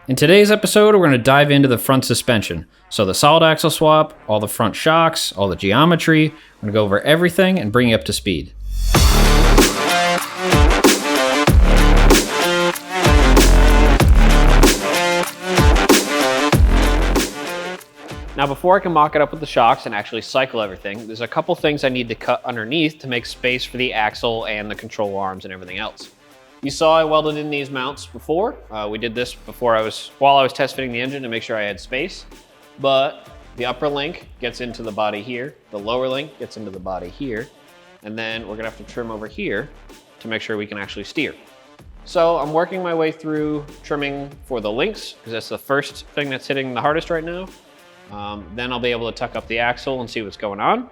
In today's episode, we're going to dive into the front suspension. So the solid axle swap, all the front shocks, all the geometry. We're going to go over everything and bring you up to speed. Now, before I can mock it up with the shocks and actually cycle everything, there's a couple things I need to cut underneath to make space for the axle and the control arms and everything else. You saw I welded in these mounts before. We did this before while I was test fitting the engine to make sure I had space. But the upper link gets into the body here, the lower link gets into the body here, and then we're gonna have to trim over here to make sure we can actually steer. So I'm working my way through trimming for the links, because that's the first thing that's hitting the hardest right now. Then I'll be able to tuck up the axle and see what's going on.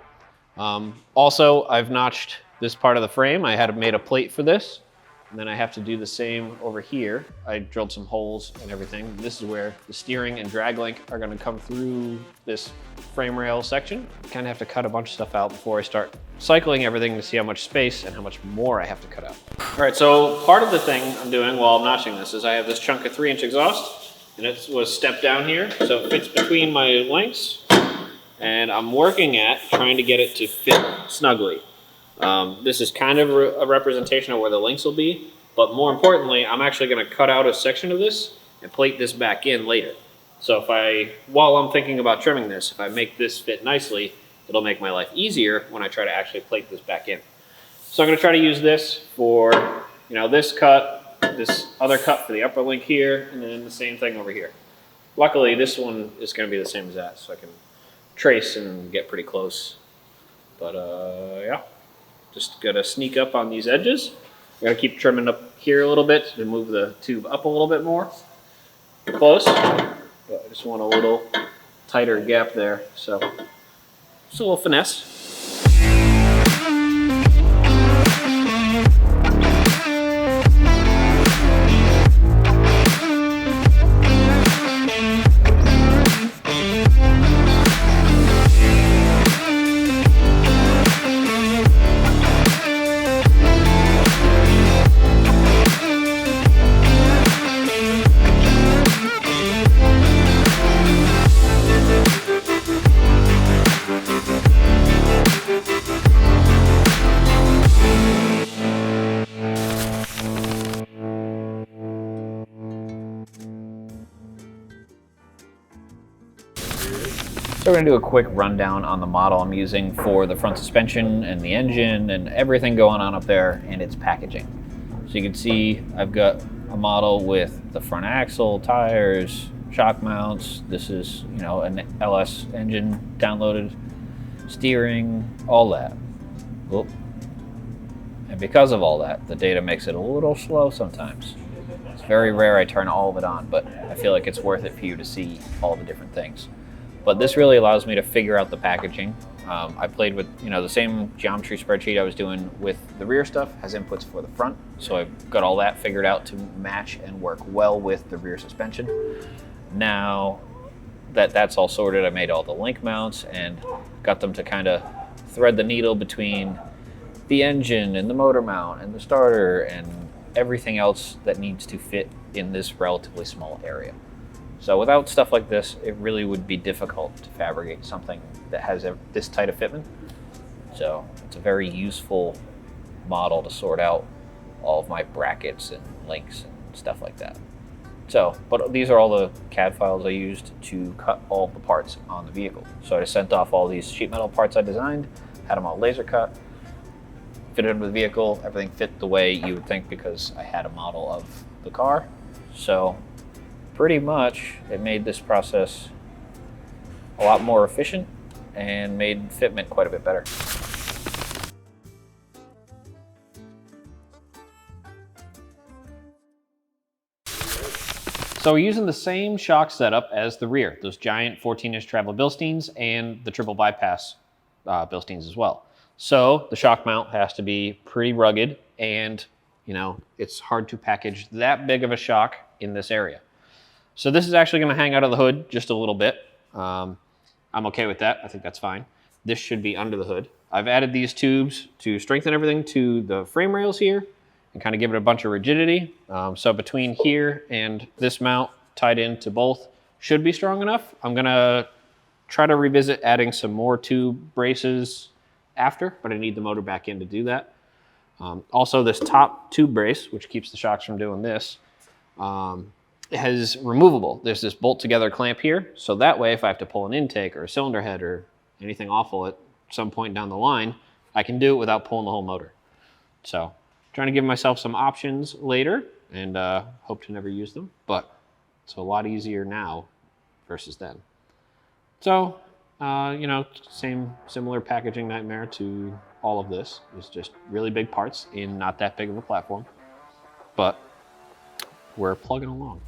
Also, I've notched this part of the frame. I had made a plate for this. And then I have to do the same over here. I drilled some holes and everything. This is where the steering and drag link are gonna come through this frame rail section. Kind of have to cut a bunch of stuff out before I start cycling everything to see how much space and how much more I have to cut out. All right, so part of the thing I'm doing while I'm notching this is I have this chunk of 3-inch exhaust, and it was stepped down here, so it fits between my links, and I'm working at trying to get it to fit snugly. This is kind of a representation of where the links will be, but more importantly, I'm actually going to cut out a section of this and plate this back in later. So while I'm thinking about trimming this, if I make this fit nicely, it'll make my life easier when I try to actually plate this back in. So I'm going to try to use this for, this cut, this other cut for the upper link here, and then the same thing over here. Luckily, this one is going to be the same as that, so I can trace and get pretty close. But yeah. Just gotta sneak up on these edges. Gotta keep trimming up here a little bit to move the tube up a little bit more. Close, but I just want a little tighter gap there. So just a little finesse. So we're going to do a quick rundown on the model I'm using for the front suspension and the engine and everything going on up there and its packaging. So you can see I've got a model with the front axle, tires, shock mounts. This is, an LS engine downloaded, steering, all that. Whoop. And because of all that, the data makes it a little slow sometimes. It's very rare I turn all of it on, but I feel like it's worth it for you to see all the different things. But this really allows me to figure out the packaging. I played with the same geometry spreadsheet I was doing with the rear stuff, has inputs for the front. So I've got all that figured out to match and work well with the rear suspension. Now that that's all sorted, I made all the link mounts and got them to kind of thread the needle between the engine and the motor mount and the starter and everything else that needs to fit in this relatively small area. So without stuff like this, it really would be difficult to fabricate something that has this tight of fitment. So it's a very useful model to sort out all of my brackets and links and stuff like that. So, but these are all the CAD files I used to cut all the parts on the vehicle. So I sent off all these sheet metal parts I designed, had them all laser cut, fitted into the vehicle. Everything fit the way you would think because I had a model of the car. So pretty much it made this process a lot more efficient and made fitment quite a bit better. So we're using the same shock setup as the rear, those giant 14-inch travel Bilsteins and the triple bypass Bilsteins as well. So the shock mount has to be pretty rugged and it's hard to package that big of a shock in this area. So this is actually going to hang out of the hood just a little bit. I'm okay with that. I think that's fine. This should be under the hood. I've added these tubes to strengthen everything to the frame rails here and kind of give it a bunch of rigidity. So between here and this mount, tied into both should be strong enough. I'm gonna try to revisit adding some more tube braces after, but I need the motor back in to do that. Also, this top tube brace, which keeps the shocks from doing this, it has removable. There's this bolt together clamp here, so that way if I have to pull an intake or a cylinder head or anything awful at some point down the line, I can do it without pulling the whole motor. So trying to give myself some options later, and hope to never use them, but it's a lot easier now versus then. So, you know, similar packaging nightmare to all of this. It's just really big parts in not that big of a platform, but we're plugging along.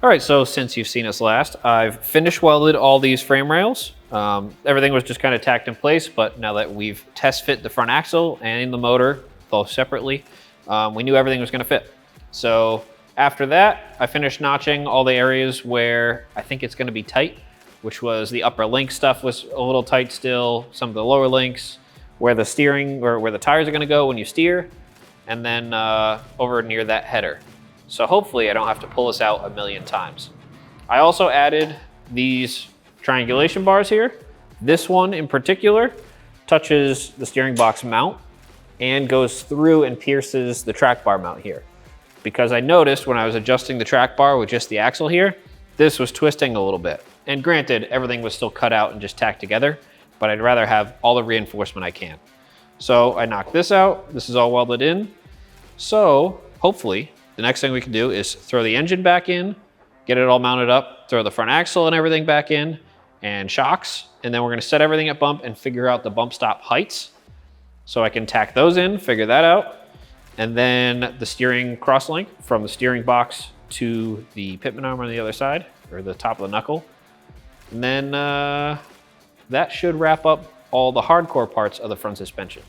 All right, so since you've seen us last, I've finished welded all these frame rails. Everything was just kind of tacked in place, but now that we've test fit the front axle and the motor both separately, we knew everything was gonna fit. So after that, I finished notching all the areas where I think it's gonna be tight, which was the upper link stuff was a little tight still, some of the lower links, where the steering or where the tires are gonna go when you steer, and then over near that header. So hopefully I don't have to pull this out a million times. I also added these triangulation bars here. This one in particular touches the steering box mount and goes through and pierces the track bar mount here. Because I noticed when I was adjusting the track bar with just the axle here, this was twisting a little bit. And granted, everything was still cut out and just tacked together, but I'd rather have all the reinforcement I can. So I knocked this out. This is all welded in. So hopefully, the next thing we can do is throw the engine back in, get it all mounted up, throw the front axle and everything back in, and shocks, and then we're gonna set everything at bump and figure out the bump stop heights. So I can tack those in, figure that out, and then the steering crosslink from the steering box to the pitman arm on the other side, or the top of the knuckle. And then that should wrap up all the hardcore parts of the front suspension.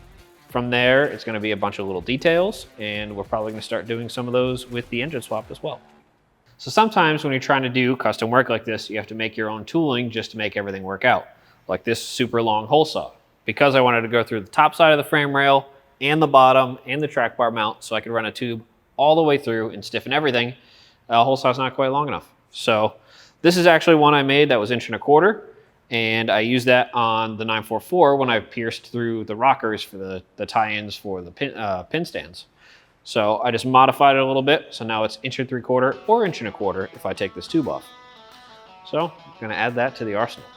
From there, it's gonna be a bunch of little details, and we're probably gonna start doing some of those with the engine swap as well. So sometimes when you're trying to do custom work like this, you have to make your own tooling just to make everything work out. Like this super long hole saw. Because I wanted to go through the top side of the frame rail and the bottom and the track bar mount so I could run a tube all the way through and stiffen everything, a hole saw's not quite long enough. So this is actually one I made that was 1.25 inches. And I used that on the 944 when I pierced through the rockers for the tie-ins for the pin stands. So I just modified it a little bit. So now it's 1.75 inches or 1.25 inches if I take this tube off. So I'm gonna add that to the arsenal.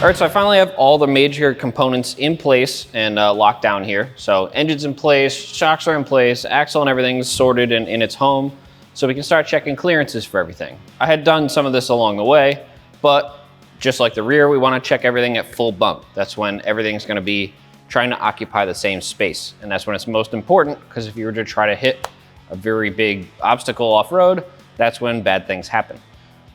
All right, so I finally have all the major components in place and locked down here. So engine's in place, shocks are in place, axle and everything's sorted and in its home. So we can start checking clearances for everything. I had done some of this along the way, but just like the rear, we wanna check everything at full bump. That's when everything's gonna be trying to occupy the same space. And that's when it's most important, because if you were to try to hit a very big obstacle off-road, that's when bad things happen.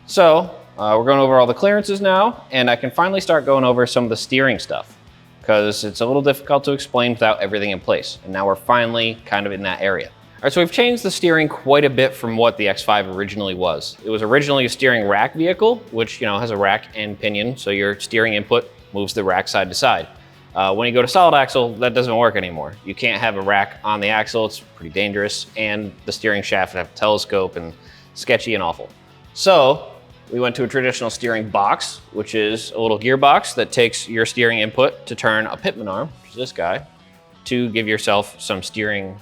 So, we're going over all the clearances now, and I can finally start going over some of the steering stuff because it's a little difficult to explain without everything in place. And now we're finally kind of in that area. All right, so we've changed the steering quite a bit from what the X5 originally was. It was originally a steering rack vehicle, which has a rack and pinion, so your steering input moves the rack side to side. When you go to solid axle, that doesn't work anymore. You can't have a rack on the axle, it's pretty dangerous, and the steering shaft would have a telescope and sketchy and awful. So we went to a traditional steering box, which is a little gearbox that takes your steering input to turn a pitman arm, which is this guy, to give yourself some steering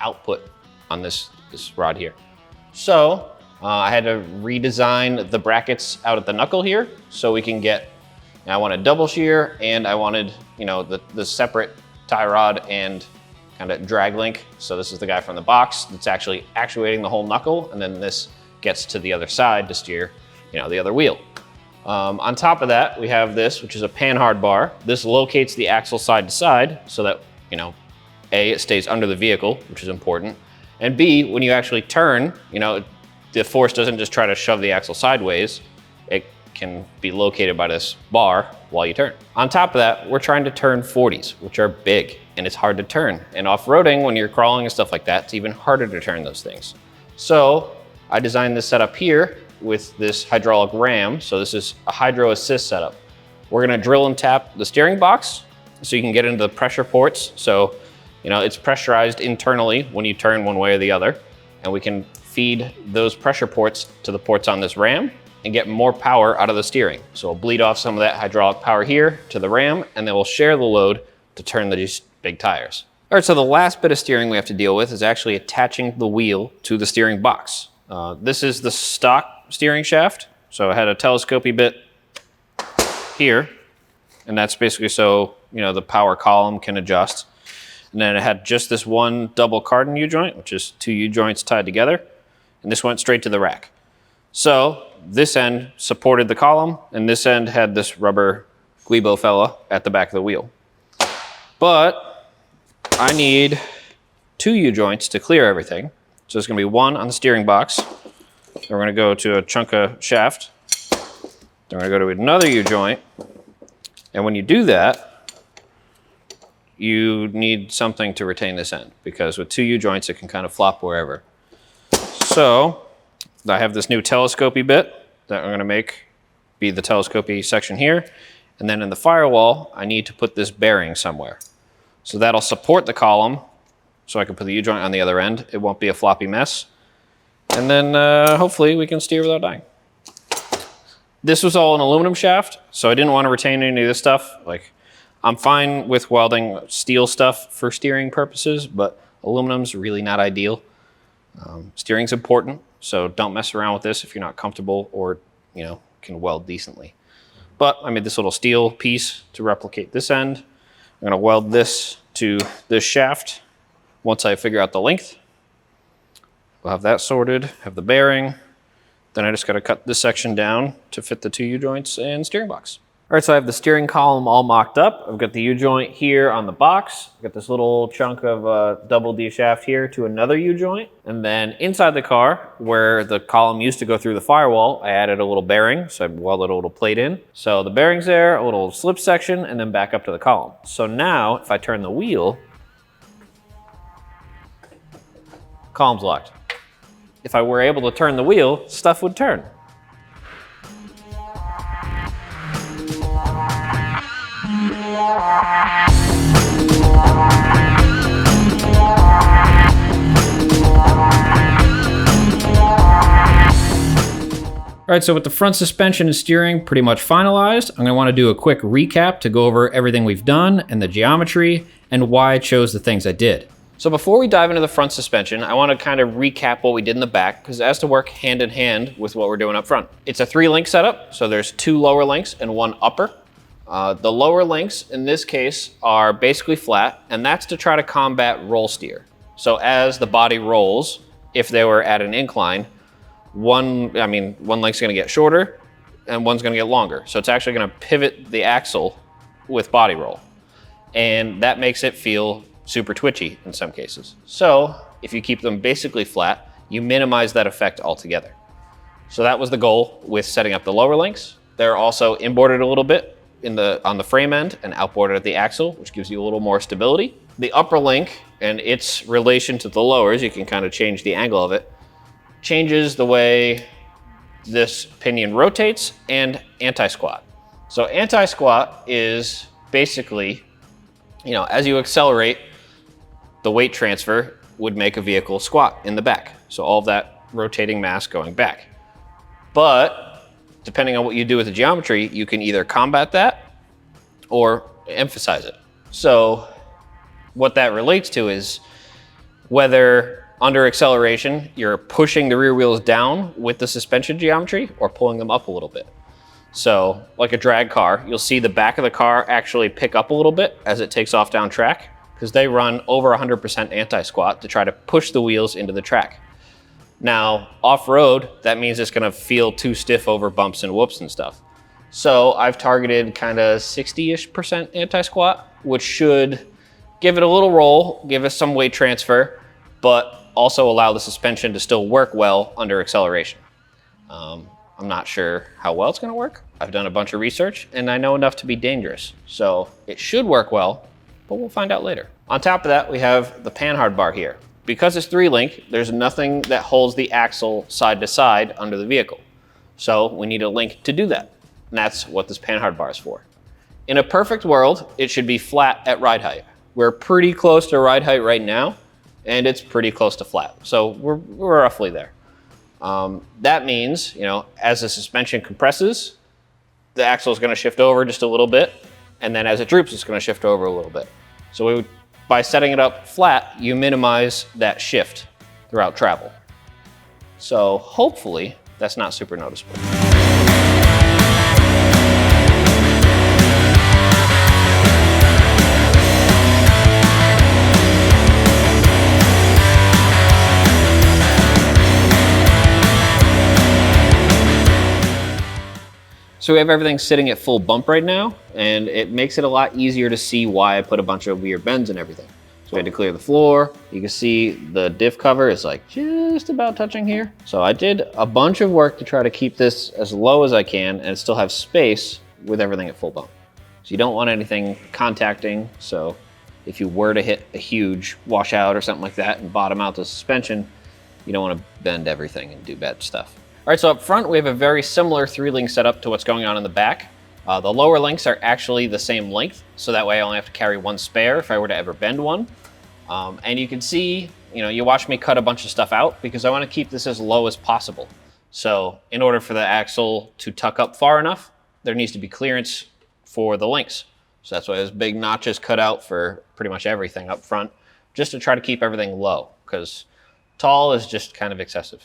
output on this rod here. So I had to redesign the brackets out at the knuckle here so we can get, I wanted double shear and I wanted the separate tie rod and kind of drag link. So this is the guy from the box that's actually actuating the whole knuckle, and then this gets to the other side to steer the other wheel. On top of that, we have this, which is a panhard bar. This locates the axle side to side so that, A, it stays under the vehicle, which is important, And B, when you actually turn, you know, the force doesn't just try to shove the axle sideways. It can be located by this bar while you turn. On top of that, we're trying to turn 40s, which are big, and it's hard to turn. And off-roading, when you're crawling and stuff like that, it's even harder to turn those things. So I designed this setup here with this hydraulic ram. So this is a hydro assist setup. We're gonna drill and tap the steering box so you can get into the pressure ports. So, you know, it's pressurized internally when you turn one way or the other, and we can feed those pressure ports to the ports on this ram and get more power out of the steering. So we'll bleed off some of that hydraulic power here to the ram, and then we'll share the load to turn these big tires. All right, so the last bit of steering we have to deal with is actually attaching the wheel to the steering box. This is the stock steering shaft. So I had a telescopy bit here, and that's basically so, you know, the power column can adjust. And then it had just this one double cardan U-joint, which is 2 U-joints tied together, and this went straight to the rack. So this end supported the column, and this end had this rubber Guibo fella at the back of the wheel. But I need 2 U-joints to clear everything. So there's gonna be one on the steering box. Then we're gonna go to a chunk of shaft. Then we're gonna go to another U-joint. And when you do that, you need something to retain this end, because with 2 U-joints, it can kind of flop wherever. So I have this new telescopy bit that I'm gonna make be the telescopy section here. And then in the firewall, I need to put this bearing somewhere. So that'll support the column, so I can put the U-joint on the other end. It won't be a floppy mess. And then hopefully we can steer without dying. This was all an aluminum shaft, so I didn't want to retain any of this stuff. Like, I'm fine with welding steel stuff for steering purposes, but aluminum's really not ideal. Steering's important, so don't mess around with this if you're not comfortable or, you know, can weld decently. But I made this little steel piece to replicate this end. I'm gonna weld this to this shaft once I figure out the length. We'll have that sorted, have the bearing. Then I just gotta cut this section down to fit the 2 U-joints and steering box. All right, so I have the steering column all mocked up. I've got the U-joint here on the box. I've got this little chunk of double D shaft here to another U-joint. And then inside the car, where the column used to go through the firewall, I added a little bearing, so I welded a little plate in. So the bearing's there, a little slip section, and then back up to the column. So now, if I turn the wheel, column's locked. If I were able to turn the wheel, stuff would turn. All right, so with the front suspension and steering pretty much finalized, I'm gonna wanna do a quick recap to go over everything we've done and the geometry and why I chose the things I did. So before we dive into the front suspension, I wanna kind of recap what we did in the back, because it has to work hand in hand with what we're doing up front. It's a 3-link setup, so there's 2 lower links and 1 upper. The lower links in this case are basically flat, and that's to try to combat roll steer. So as the body rolls, if they were at an incline, one link's gonna get shorter and one's gonna get longer. So it's actually gonna pivot the axle with body roll. And that makes it feel super twitchy in some cases. So if you keep them basically flat, you minimize that effect altogether. So that was the goal with setting up the lower links. They're also inboarded a little bit on the frame end and outboarded at the axle, which gives you a little more stability. The upper link and its relation to the lowers, you can kind of change the angle of it, changes the way this pinion rotates and anti-squat. So anti-squat is basically, you know, as you accelerate, the weight transfer would make a vehicle squat in the back. So all of that rotating mass going back. But depending on what you do with the geometry, you can either combat that or emphasize it. So what that relates to is whether under acceleration, you're pushing the rear wheels down with the suspension geometry or pulling them up a little bit. So like a drag car, you'll see the back of the car actually pick up a little bit as it takes off down track, because they run over 100% anti-squat to try to push the wheels into the track. Now, off-road, that means it's gonna feel too stiff over bumps and whoops and stuff. So I've targeted kind of 60-ish% anti-squat, which should give it a little roll, give us some weight transfer, but also allow the suspension to still work well under acceleration. I'm not sure how well it's going to work. I've done a bunch of research and I know enough to be dangerous. So it should work well, but we'll find out later. On top of that, we have the panhard bar here. Because it's 3-link, there's nothing that holds the axle side to side under the vehicle. So we need a link to do that. And that's what this panhard bar is for. In a perfect world, it should be flat at ride height. We're pretty close to ride height right now, and it's pretty close to flat. So we're roughly there. That means, as the suspension compresses, the axle is going to shift over just a little bit, and then as it droops, it's going to shift over a little bit. So by setting it up flat, you minimize that shift throughout travel. So hopefully that's not super noticeable. So we have everything sitting at full bump right now, and it makes it a lot easier to see why I put a bunch of weird bends and everything. So we had to clear the floor. You can see the diff cover is like just about touching here. So I did a bunch of work to try to keep this as low as I can and still have space with everything at full bump. So you don't want anything contacting. So if you were to hit a huge washout or something like that and bottom out the suspension, you don't want to bend everything and do bad stuff. All right, so up front, we have a very similar 3-link setup to what's going on in the back. The lower links are actually the same length, so that way I only have to carry one spare if I were to ever bend one. And you can see, you watch me cut a bunch of stuff out because I want to keep this as low as possible. So in order for the axle to tuck up far enough, there needs to be clearance for the links. So that's why there's big notches cut out for pretty much everything up front, just to try to keep everything low, because tall is just kind of excessive.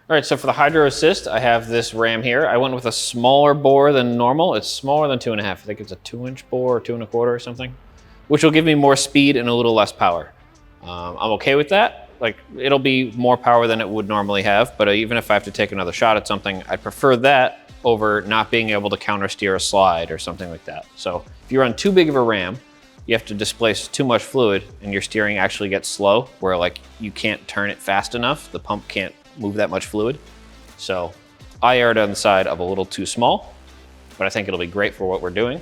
All right, so for the hydro assist, I have this ram here. I went with a smaller bore than normal. It's smaller than 2.5. I think it's a 2-inch bore or 2.25 or something, which will give me more speed and a little less power. I'm okay with that. Like, it'll be more power than it would normally have, but even if I have to take another shot at something, I'd prefer that over not being able to counter steer a slide or something like that. So if you run too big of a ram, you have to displace too much fluid and your steering actually gets slow, where like you can't turn it fast enough. The pump can't move that much fluid. So I erred on the side of a little too small, but I think it'll be great for what we're doing.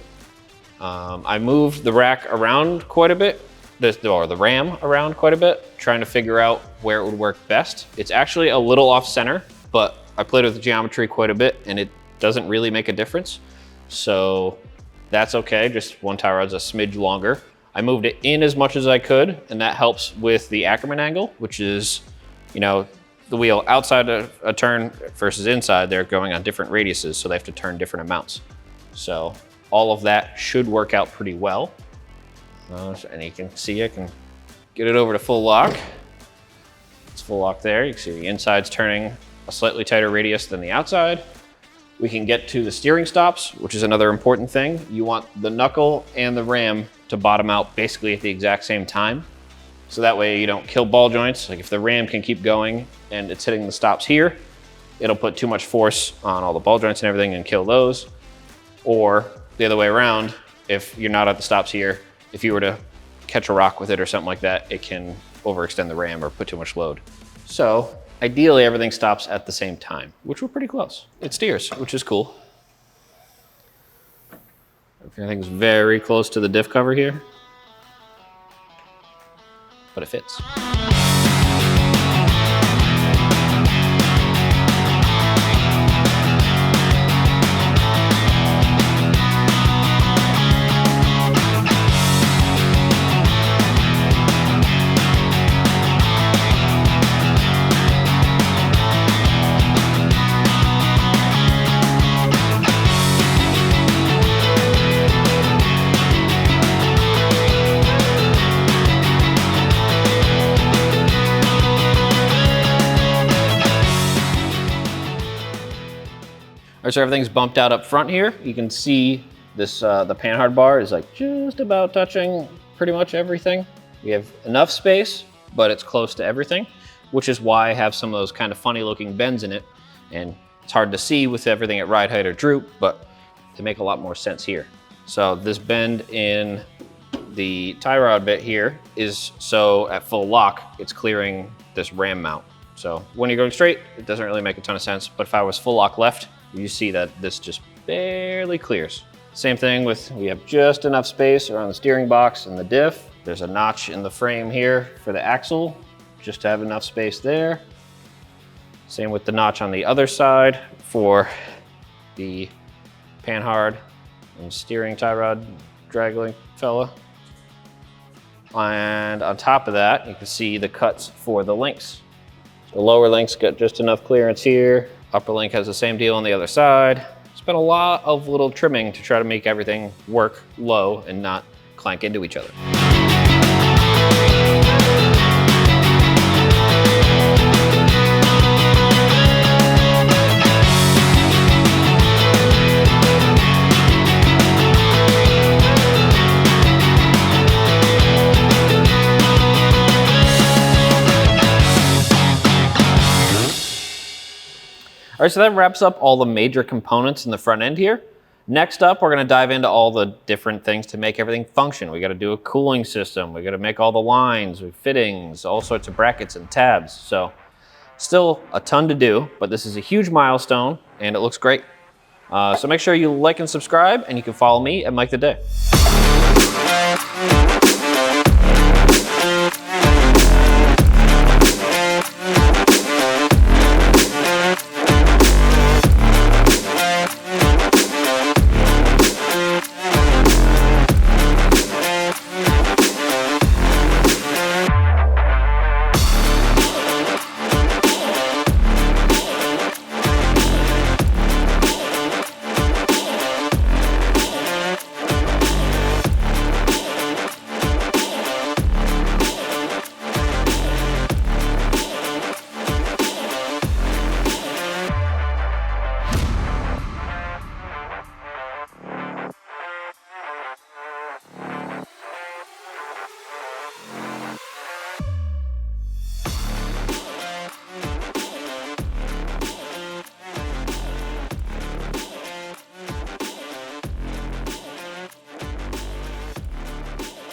I moved the rack around quite a bit, or the ram around quite a bit, trying to figure out where it would work best. It's actually a little off center, but I played with the geometry quite a bit and it doesn't really make a difference. So that's okay, just one tie rod's a smidge longer. I moved it in as much as I could, and that helps with the Ackerman angle, which is, the wheel outside a turn versus inside, they're going on different radiuses, so they have to turn different amounts. So all of that should work out pretty well. And you can see I can get it over to full lock. It's full lock there. You can see the inside's turning a slightly tighter radius than the outside. We can get to the steering stops, which is another important thing. You want the knuckle and the ram to bottom out basically at the exact same time. So that way you don't kill ball joints. Like if the ram can keep going and it's hitting the stops here, it'll put too much force on all the ball joints and everything and kill those. Or the other way around, if you're not at the stops here, if you were to catch a rock with it or something like that, it can overextend the ram or put too much load. So ideally everything stops at the same time, which we're pretty close. It steers, which is cool. Everything's very close to the diff cover here, but it fits. So everything's bumped out up front here. You can see this, the panhard bar is like just about touching pretty much everything. We have enough space, but it's close to everything, which is why I have some of those kind of funny looking bends in it. And it's hard to see with everything at ride height or droop, but they make a lot more sense here. So this bend in the tie rod bit here is so at full lock, it's clearing this ram mount. So when you're going straight, it doesn't really make a ton of sense, but if I was full lock left, you see that this just barely clears. Same thing with, we have just enough space around the steering box and the diff. There's a notch in the frame here for the axle, just to have enough space there. Same with the notch on the other side for the panhard and steering tie rod drag link fella. And on top of that, you can see the cuts for the links. The lower link's got just enough clearance here. Upper link has the same deal on the other side. It's been a lot of little trimming to try to make everything work low and not clank into each other. All right, so that wraps up all the major components in the front end here. Next up, we're gonna dive into all the different things to make everything function. We gotta do a cooling system. We gotta make all the lines, fittings, all sorts of brackets and tabs. So still a ton to do, but this is a huge milestone and it looks great. So make sure you like and subscribe, and you can follow me at Mike the Day.